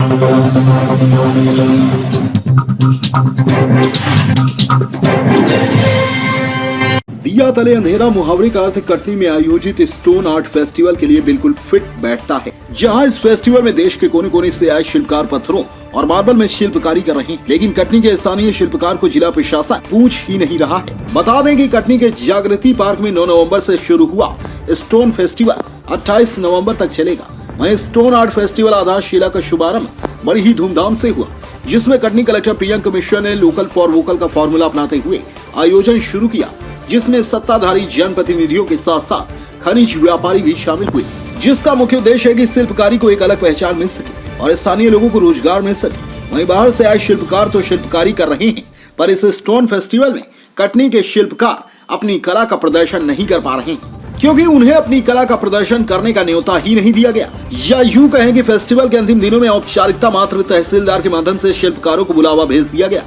दिया तले अंधेरा मुहावरे का अर्थ कटनी में आयोजित स्टोन आर्ट फेस्टिवल के लिए बिल्कुल फिट बैठता है। जहां इस फेस्टिवल में देश के कोने कोने से आए शिल्पकार पत्थरों और मार्बल में शिल्पकारी कर रहे हैं, लेकिन कटनी के स्थानीय शिल्पकार को जिला प्रशासन पूछ ही नहीं रहा है। बता दें कि कटनी के जागृति पार्क में 9 नवंबर से शुरू हुआ स्टोन फेस्टिवल 28 नवंबर तक चलेगा। वहीं स्टोन आर्ट फेस्टिवल आधारशिला का शुभारंभ बड़ी ही धूमधाम से हुआ, जिसमें कटनी कलेक्टर प्रियंका मिश्रा ने लोकल फॉर वोकल का फॉर्मूला अपनाते हुए आयोजन शुरू किया, जिसमें सत्ताधारी जनप्रतिनिधियों के साथ साथ खनिज व्यापारी भी शामिल हुए, जिसका मुख्य उद्देश्य है कि शिल्पकारी को एक अलग पहचान मिल सके और स्थानीय लोगों को रोजगार मिल सके। वहीं बाहर से आए शिल्पकार तो शिल्पकारी कर रहे हैं, पर इस स्टोन फेस्टिवल में कटनी के शिल्पकार अपनी कला का प्रदर्शन नहीं कर पा रहे हैं, क्योंकि उन्हें अपनी कला का प्रदर्शन करने का न्योता ही नहीं दिया गया। या यूं कहें कि फेस्टिवल के अंतिम दिनों में औपचारिकता मात्र तहसीलदार के माध्यम से शिल्पकारों को बुलावा भेज दिया गया,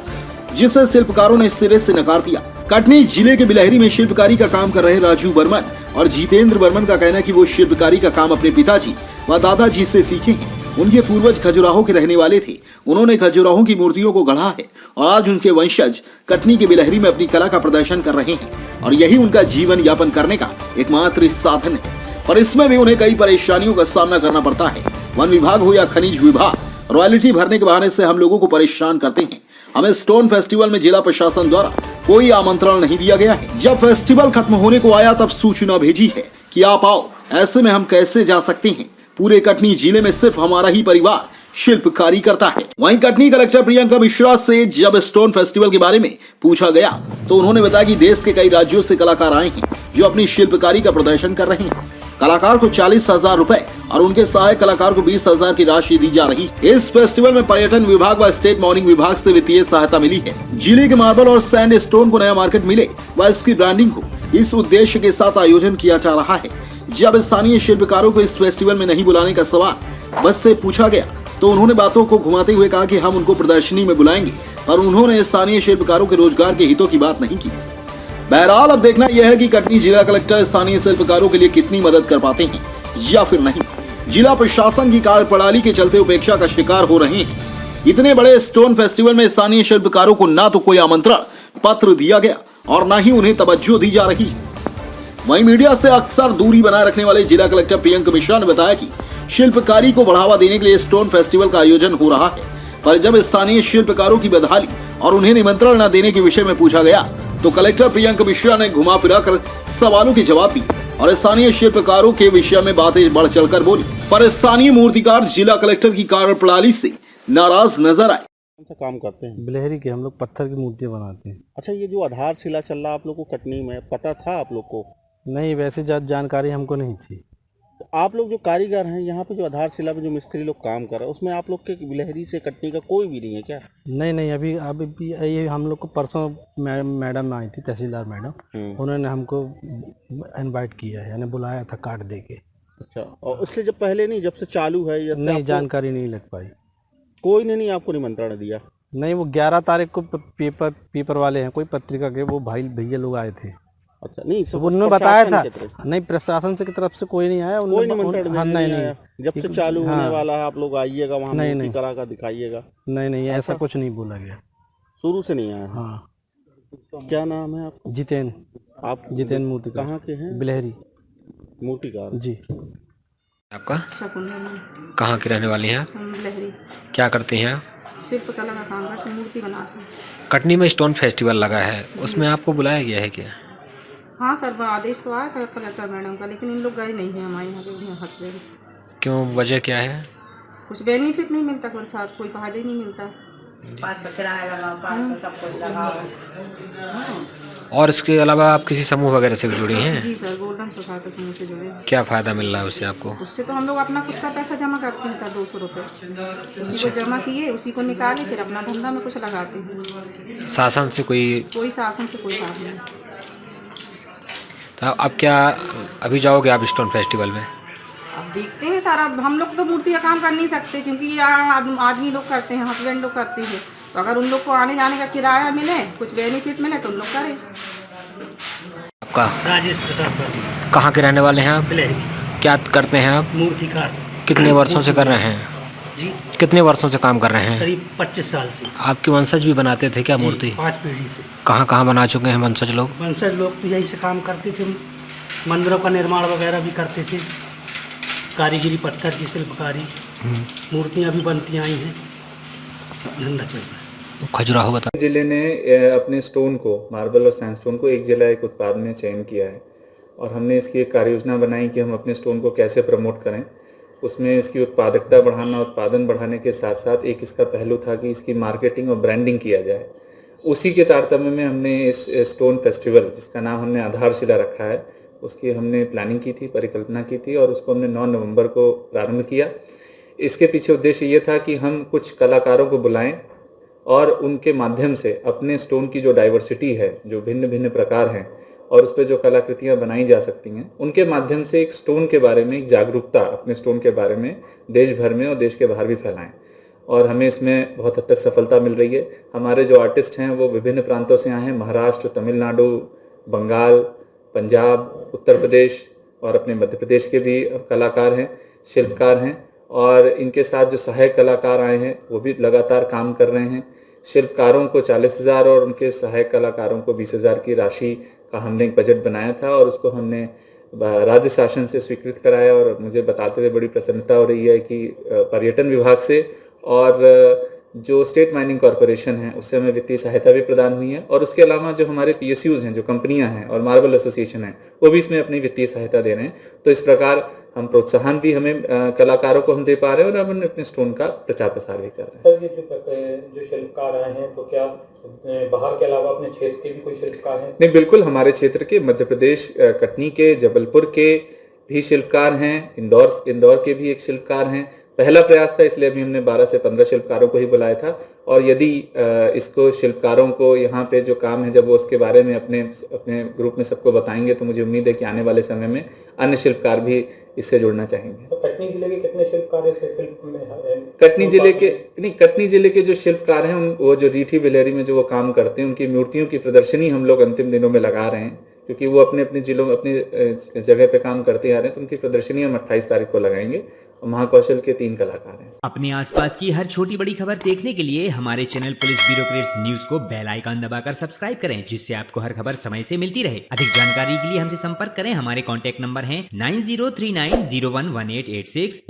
जिसे शिल्पकारों ने सिरे से नकार दिया। कटनी जिले के बिलहरी में शिल्पकारी का काम कर रहे राजू बर्मन और जितेंद्र बर्मन का कहना है कि वो शिल्पकारी का काम अपने पिताजी व दादाजी से सीखे हैं। उनके पूर्वज खजुराहो के रहने वाले थे, उन्होंने खजुराहो की मूर्तियों को गढ़ा है और आज उनके वंशज कटनी के बिलहरी में अपनी कला का प्रदर्शन कर रहे हैं और यही उनका जीवन यापन करने का एकमात्र साधन है। पर इसमें भी उन्हें कई परेशानियों का सामना करना पड़ता है। वन विभाग हो या खनिज विभाग, रॉयल्टी भरने के बहाने से हम लोगों को परेशान करते हैं। हमें स्टोन फेस्टिवल में जिला प्रशासन द्वारा कोई आमंत्रण नहीं दिया गया है। जब फेस्टिवल खत्म होने को आया तब सूचना भेजी है कि आप आओ, ऐसे में हम कैसे जा सकते हैं? पूरे कटनी जिले में सिर्फ हमारा ही परिवार शिल्पकारी करता है। वहीं कटनी कलेक्टर प्रियंका मिश्रा से जब स्टोन फेस्टिवल के बारे में पूछा गया तो उन्होंने बताया कि देश के कई राज्यों से कलाकार आए हैं जो अपनी शिल्पकारी का प्रदर्शन कर रहे हैं। कलाकार को 40,000 रुपए और उनके सहायक कलाकार को 20,000 की राशि दी जा रही है। इस फेस्टिवल में पर्यटन विभाग व स्टेट मॉर्निंग विभाग से वित्तीय सहायता मिली है। जिले के मार्बल और सैंड स्टोन को नया मार्केट मिले व इसकी ब्रांडिंग हो, इस उद्देश्य के साथ आयोजन किया जा रहा है। जब स्थानीय शिल्पकारों को इस फेस्टिवल में नहीं बुलाने का सवाल बस से पूछा गया तो उन्होंने बातों को घुमाते हुए कहा कि हम उनको प्रदर्शनी में बुलाएंगे, पर उन्होंने स्थानीय शिल्पकारों के रोजगार के हितों की बात नहीं की। बहरहाल अब देखना यह है कि कटनी जिला कलेक्टर स्थानीय शिल्पकारों के लिए कितनी मदद कर पाते हैं या फिर नहीं। जिला प्रशासन की कार्यप्रणाली के चलते उपेक्षा का शिकार हो रहे हैं। इतने बड़े स्टोन फेस्टिवल में स्थानीय शिल्पकारों को ना तो कोई आमंत्रण पत्र दिया गया और ना ही उन्हें तवज्जो दी जा रही है। वहीं मीडिया से अक्सर दूरी बनाए रखने वाले जिला कलेक्टर प्रियंका मिश्रा ने बताया कि शिल्पकारी को बढ़ावा देने के लिए स्टोन फेस्टिवल का आयोजन हो रहा है, पर जब स्थानीय शिल्पकारों की बदहाली और उन्हें निमंत्रण न देने के विषय में पूछा गया तो कलेक्टर प्रियंका मिश्रा ने घुमा फिरा कर सवालों के जवाब दिए और स्थानीय शिल्पकारों के विषय में बातें बढ़ चढ़कर बोली। पर स्थानीय मूर्तिकार जिला कलेक्टर की कार्यप्रणाली से नाराज नजर आए। कौन सा काम करते हैं? बिलहरी के हम लोग पत्थर की मूर्तियाँ बनाते हैं। अच्छा, ये जो आधारशिला चल रहा है आप लोग को कटनी में, पता था आप लोग को? नहीं, वैसे जानकारी हमको नहीं थी। तो आप लोग जो कारीगर हैं यहाँ पे, जो आधारशिला पे जो मिस्त्री लोग काम कर रहे हैं, उसमें आप लोग के बिलहरी से कटनी का कोई भी नहीं है क्या? नहीं, अभी ये हम लोग को परसों मैडम आई थी, तहसीलदार मैडम, उन्होंने हमको इनवाइट किया है, यानी बुलाया था कार्ड दे के। अच्छा, और उससे जब पहले नहीं, जब से चालू है या नहीं, जानकारी नहीं लग पाई। कोई ने नहीं आपको निमंत्रण दिया? नहीं, वो 11 तारीख को पेपर वाले हैं, कोई पत्रिका के, वो भैया लोग आए थे। अच्छा, नहीं तो उन्होंने बताया था। नहीं, प्रशासन से की तरफ से कोई नहीं आया, कोई निमंत्रण नहीं आया। जब से चालू होने वाला है आप लोग आइएगा, वहाँ मूर्ति कला का दिखाइएगा। नहीं, ऐसा कुछ नहीं बोला गया, शुरू से नहीं आया। हाँ। क्या नाम है आपका? जितेंद्र। आप जितेंद्र मूर्तिकार। कहाँ के हैं? बिलहरी मूर्तिकार जी। आपका शकुन कहाँ की रहने वाली हैं आप? बिलहरी। क्या करती हैं? शिल्पकला का काम करते, मूर्ति बनाते हैं। कटनी में स्टोन फेस्टिवल लगा है, उसमें आपको बुलाया गया है क्या? हाँ सर, आदेश तो आया था कलेक्टर मैडम का, लेकिन इन लोग गए नहीं हैं हमारे यहाँ के हंसबेरी। क्यों, वजह क्या है? कुछ बेनिफिट नहीं मिलता, कोई साथ कोई फायदा ही नहीं मिलता। पास का किराया लगाओ, पास का सब कुछ लगाओ। और इसके अलावा आप किसी समूह वगैरह से भी जुड़ी हैं? जी सर, गोल्डन सोसाइटी समूह से जुड़े। क्या फ़ायदा मिल रहा है उससे आपको? उससे तो हम लोग अपना खुद का पैसा जमा करते हैं सर, 200 रुपये। उसी को जमा किए, उसी को निकाले, फिर अपना धंधा में कुछ लगाते हैं। शासन से कोई शासन से कोई बात नहीं। तो अब क्या, अभी जाओगे आप स्टोन फेस्टिवल में? अब देखते हैं सारा, हम लोग तो मूर्ति का काम कर नहीं सकते क्योंकि ये आदमी लोग करते हैं, हस्बैंड लोग करते हैं। तो अगर उन लोग को आने जाने का किराया मिले, कुछ बेनिफिट मिले तो उन लोग करें। आपका? राजेश प्रसाद। कहाँ के रहने वाले हैं आप? बिलहरी। क्या करते हैं आप? मूर्तिकार। कितने वर्षों से कर रहे हैं? जी कितने वर्षों से काम कर रहे हैं? करीब 25 साल से। आपके वंशज भी बनाते थे क्या मूर्ति? 5 पीढ़ी से। कहाँ कहाँ बना चुके हैं वंशज लोग? वंशज लोग तो यही से काम करते थे, मंदिरों का निर्माण वगैरह भी करते थे, कारीगरी पत्थर की शिल्पकारी, मूर्तियाँ भी बनती आई हैं, धंधा चल रहा है। खजुराहो बता। जिले ने अपने स्टोन को, मार्बल और सैंडस्टोन को एक जिला एक उत्पाद में चयन किया है और हमने इसकी एक कार्य योजना बनाई कि हम अपने स्टोन को कैसे प्रमोट करें। उसमें इसकी उत्पादकता बढ़ाना, उत्पादन बढ़ाने के साथ साथ एक इसका पहलू था कि इसकी मार्केटिंग और ब्रांडिंग किया जाए। उसी के तारतम्य में हमने इस स्टोन फेस्टिवल, जिसका नाम हमने आधारशिला रखा है, उसकी हमने प्लानिंग की थी, परिकल्पना की थी और उसको हमने 9 नवंबर को प्रारंभ किया। इसके पीछे उद्देश्य ये था कि हम कुछ कलाकारों को बुलाएं और उनके माध्यम से अपने स्टोन की जो डाइवर्सिटी है, जो भिन्न भिन्न प्रकार हैं और उस पर जो कलाकृतियाँ बनाई जा सकती हैं, उनके माध्यम से एक स्टोन के बारे में एक जागरूकता अपने स्टोन के बारे में देश भर में और देश के बाहर भी फैलाएं। और हमें इसमें बहुत हद तक सफलता मिल रही है। हमारे जो आर्टिस्ट हैं वो विभिन्न प्रांतों से आए हैं, महाराष्ट्र, तमिलनाडु, बंगाल, पंजाब, उत्तर प्रदेश और अपने मध्य प्रदेश के भी कलाकार हैं, शिल्पकार हैं और इनके साथ जो सहायक कलाकार आए हैं वो भी लगातार काम कर रहे हैं। शिल्पकारों को 40,000 और उनके सहायक कलाकारों को 20,000 की राशि का हमने एक बजट बनाया था और उसको हमने राज्य शासन से स्वीकृत कराया और मुझे बताते हुए बड़ी प्रसन्नता हो रही है कि पर्यटन विभाग से और जो स्टेट माइनिंग कॉरपोरेशन है उससे हमें वित्तीय सहायता भी प्रदान हुई है और उसके अलावा जो हमारे PSUs हैं, जो कंपनियां हैं और मार्बल एसोसिएशन है, वो भी इसमें अपनी वित्तीय सहायता दे रहे हैं। तो इस प्रकार हम प्रोत्साहन भी हमें कलाकारों को हम दे पा रहे हैं और हम अपने स्टोन का प्रचार प्रसार भी कर रहे हैं। सर, ये जो शिल्पकार आए हैं तो क्या बाहर के अलावा अपने क्षेत्र के भी कोई शिल्पकार हैं? नहीं, बिल्कुल हमारे क्षेत्र के, मध्य प्रदेश कटनी के, जबलपुर के भी शिल्पकार हैं, इंदौर के भी एक शिल्पकार हैं। पहला प्रयास था इसलिए अभी हमने 12 से 15 शिल्पकारों को ही बुलाया था और यदि इसको शिल्पकारों को यहाँ पे जो काम है जब वो उसके बारे में अपने ग्रुप में सबको बताएंगे तो मुझे उम्मीद है कि आने वाले समय में अन्य शिल्पकार भी इससे जुड़ना चाहेंगे। तो कटनी जिले के कितने शिल्पकार इस शिल्प में हैं? कटनी जिले के जो शिल्पकार हैं वो जो रीठी बिलेरी में जो वो काम करते हैं, उनकी मूर्तियों की प्रदर्शनी हम लोग अंतिम दिनों में लगा रहे हैं क्योंकि वो अपने जिलों में अपनी जगह पे काम करते आ रहे हैं। तो उनकी प्रदर्शनी हम 28 तारीख को लगाएंगे। महाकौशल के 3 कलाकार हैं। अपने आसपास की हर छोटी बड़ी खबर देखने के लिए हमारे चैनल पुलिस ब्यूरोक्रेट्स न्यूज को बेल आइकन दबाकर सब्सक्राइब करें, जिससे आपको हर खबर समय से मिलती रहे। अधिक जानकारी के लिए हमसे संपर्क करें। हमारे कॉन्टैक्ट नंबर हैं 9039011886।